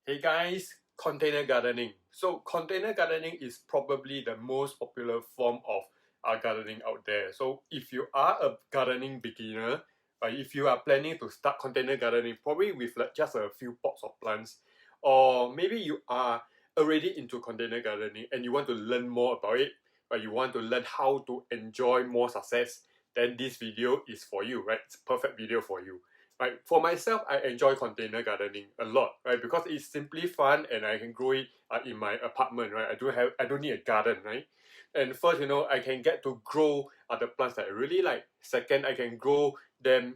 Hey guys, container gardening. So container gardening is probably the most popular form of gardening out there. So if you are a gardening beginner, if you are planning to start container gardening, probably with like just a few pots of plants, or maybe you are already into container gardening and you want to learn more about it, but you want to learn how to enjoy more success, then this video is for you, right? It's a perfect video for you. Right, for myself, I enjoy container gardening a lot, right? Because it's simply fun and I can grow it in my apartment, right? I don't need a garden, right? And first, I can get to grow the plants that I really like. Second, I can grow them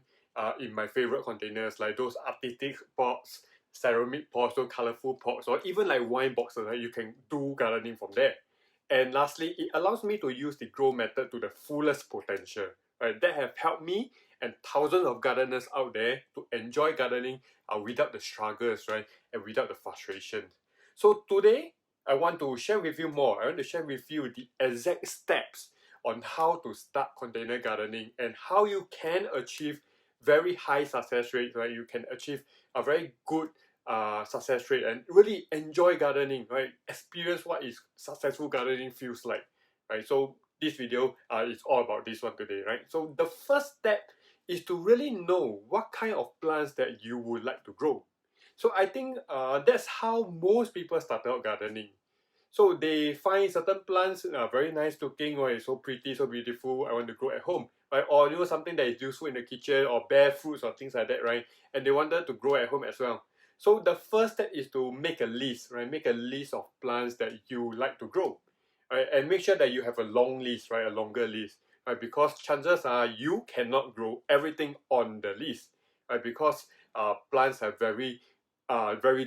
in my favorite containers, like those artistic pots, ceramic pots, those colorful pots, or even like wine boxes, right? You can do gardening from there. And lastly, it allows me to use the grow method to the fullest potential, right? That have helped me and thousands of gardeners out there to enjoy gardening without the struggles, right? And without the frustration. So today, I want to share with you more. I want to share with you the exact steps on how to start container gardening and how you can achieve very high success rate, right? You can achieve a very good success rate and really enjoy gardening, right? Experience what is successful gardening feels like, right? So this video is all about this one today, right? So the first step is to really know what kind of plants that you would like to grow. So I think that's how most people start out gardening. So they find certain plants very nice looking, or it's so pretty, so beautiful, I want to grow at home, right? Or something that is useful in the kitchen, or bear fruits or things like that, right? And they wanted to grow at home as well. So the first step is to make a list, right? Make a list of plants that you like to grow, right? And make sure that you have a long list, right? A longer list, right? Because chances are you cannot grow everything on the list, right? Because plants have very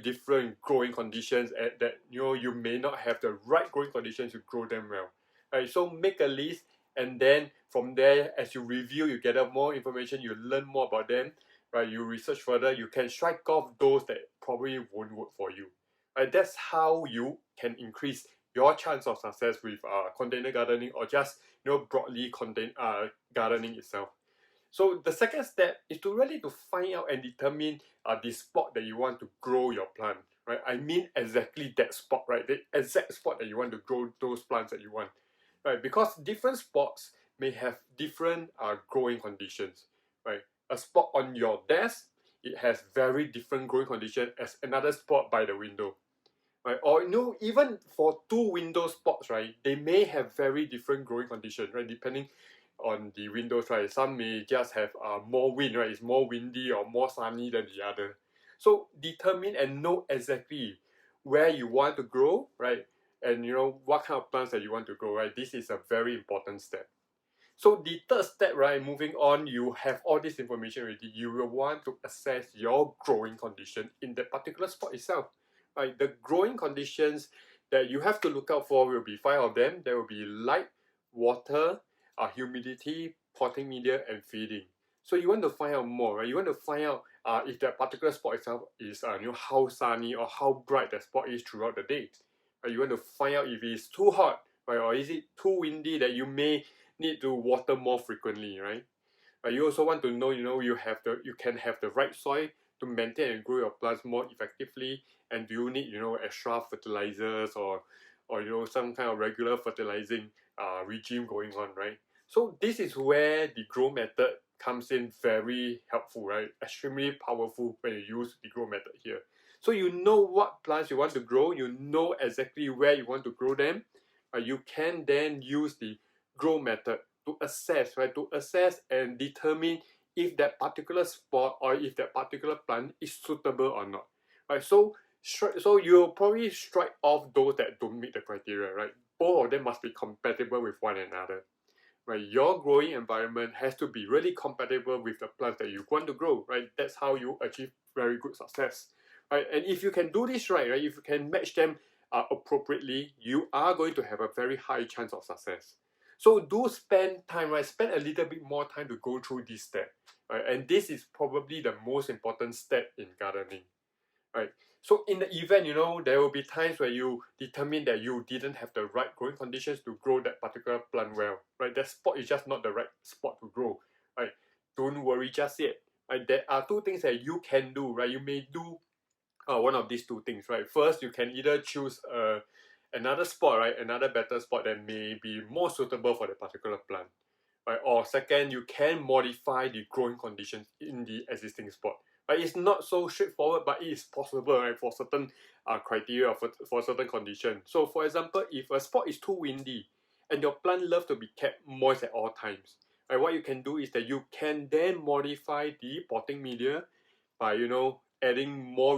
different growing conditions and that you may not have the right growing conditions to grow them well. Right, so make a list and then from there as you review you gather more information, you learn more about them, right? You research further, you can strike off those that probably won't work for you. Right, that's how you can increase your chance of success with container gardening or just broadly gardening itself. So the second step is to really to find out and determine the spot that you want to grow your plant, right? I mean exactly that spot, right? The exact spot that you want to grow those plants that you want, right? Because different spots may have different growing conditions, right? A spot on your desk, it has very different growing condition as another spot by the window, right? Or even for two window spots, right? They may have very different growing conditions, right? Depending on the windows, right? Some may just have more wind, right? It's more windy or more sunny than the other. So determine and know exactly where you want to grow, right? And what kind of plants that you want to grow, right? This is a very important step. So the third step, right, moving on, you have all this information already. You will want to assess your growing condition in that particular spot itself. Right? The growing conditions that you have to look out for will be five of them. There will be light, water, humidity, potting media, and feeding. So you want to find out more, right? You want to find out if that particular spot itself is how sunny or how bright the spot is throughout the day. You want to find out if it's too hot, right, or is it too windy that you may need to water more frequently, right? But you also want to know, you can have the right soil to maintain and grow your plants more effectively, and do you need, extra fertilizers or some kind of regular fertilizing regime going on, right? So this is where the grow method comes in very helpful, right? Extremely powerful when you use the grow method here. So you know what plants you want to grow, you know exactly where you want to grow them. You can then use the grow method to assess, right? To assess and determine if that particular spot or if that particular plant is suitable or not, right? So you'll probably strike off those that don't meet the criteria, right? Both of them must be compatible with one another, right? Your growing environment has to be really compatible with the plants that you want to grow, right? That's how you achieve very good success, right? And if you can do this right, if you can match them appropriately, you are going to have a very high chance of success. So do spend time, right? Spend a little bit more time to go through this step, right? And this is probably the most important step in gardening, right? So in the event, there will be times where you determine that you didn't have the right growing conditions to grow that particular plant well, right? That spot is just not the right spot to grow, right? Don't worry just yet, right? There are two things that you can do, right? You may do one of these two things, right? First, you can either choose another spot, right? Another better spot that may be more suitable for the particular plant, right? Or second, you can modify the growing conditions in the existing spot. Right? It's not so straightforward, but it is possible, right? For certain criteria, for certain conditions. So, for example, if a spot is too windy and your plant loves to be kept moist at all times, right? What you can do is that you can then modify the potting media by adding more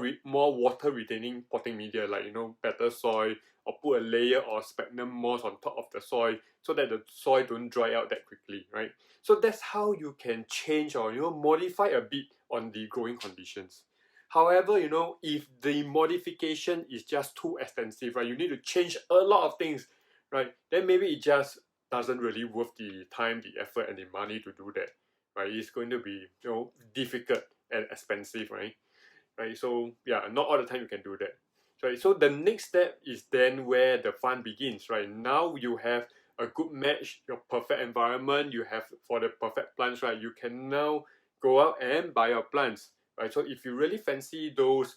water retaining potting media, like better soil, or put a layer of sphagnum moss on top of the soil so that the soil don't dry out that quickly, right? So that's how you can change or modify a bit on the growing conditions. However, if the modification is just too extensive, right, you need to change a lot of things, right, then maybe it just doesn't really worth the time, the effort, and the money to do that, right? It's going to be difficult and expensive, right? Right. So yeah, not all the time you can do that. Right. So the next step is then where the fun begins. Right. Now you have a good match, your perfect environment. You have for the perfect plants. Right. You can now go out and buy your plants. Right. So if you really fancy those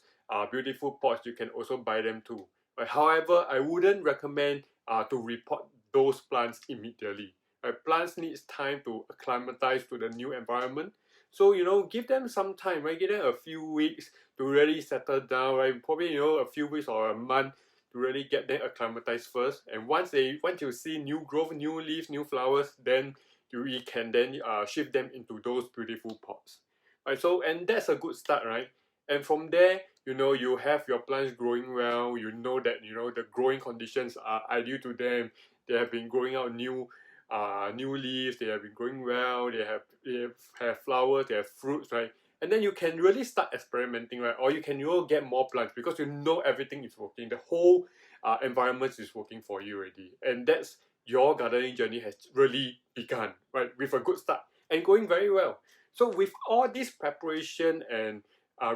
beautiful pots, you can also buy them too. Right. However, I wouldn't recommend to repot those plants immediately. Right. Plants needs time to acclimatize to the new environment. So give them some time, right? Give them a few weeks to really settle down, right? Probably a few weeks or a month to really get them acclimatized first. And once you see new growth, new leaves, new flowers, then you can then shift them into those beautiful pots, right? So and that's a good start, right? And from there, you have your plants growing well. You know that the growing conditions are ideal to them. They have been growing out new leaves. They have been growing well. They have flowers. They have fruits, right? And then you can really start experimenting, right? Or you can get more plants because everything is working. The whole environment is working for you already, and that's your gardening journey has really begun, right? With a good start and going very well. So with all this preparation and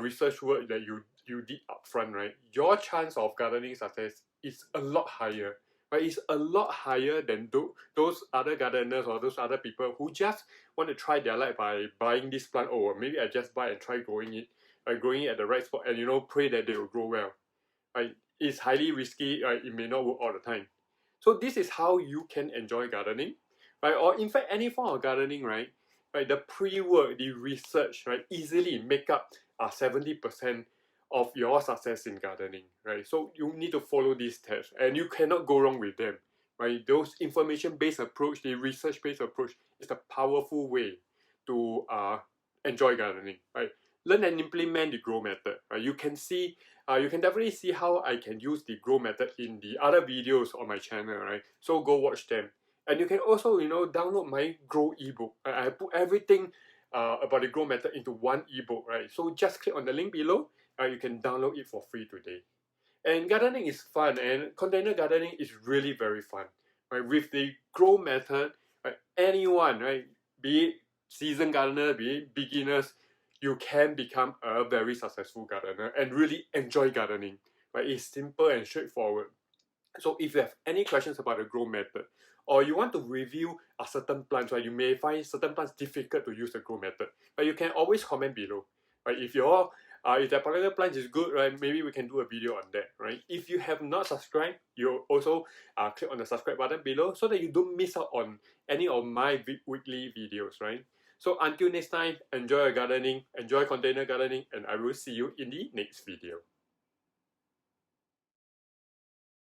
research work that you did upfront, right? Your chance of gardening success is a lot higher. Right? It's a lot higher than those other gardeners or those other people who just want to try their luck by buying this plant. Oh, maybe I just buy and try growing it, growing it at the right spot, and pray that they will grow well. Right? It's highly risky. Right? It may not work all the time. So this is how you can enjoy gardening, right? Or in fact, any form of gardening, right? Right, the pre-work, the research, right, easily make up 70% of your success in gardening, right? So you need to follow these steps, and you cannot go wrong with them, right? Those information-based approach, the research-based approach, is a powerful way to enjoy gardening, right? Learn and implement the grow method, right? You can definitely see how I can use the grow method in the other videos on my channel, right? So go watch them. And you can also, download my grow ebook. I put everything about the grow method into one ebook, right? So just click on the link below. You can download it for free today. And gardening is fun, and container gardening is really very fun, right? With the grow method, right? Anyone, right? Be it seasoned gardener, be it beginners, you can become a very successful gardener and really enjoy gardening, right? It's simple and straightforward. So if you have any questions about the grow method, or you want to review a certain plants, right, you may find certain plants difficult to use the grow method, but you can always comment below, right? If that particular plant is good, right, maybe we can do a video on that, right? If you have not subscribed, you also click on the subscribe button below so that you don't miss out on any of my weekly videos, right? So until next time, enjoy your gardening, enjoy container gardening, and I will see you in the next video.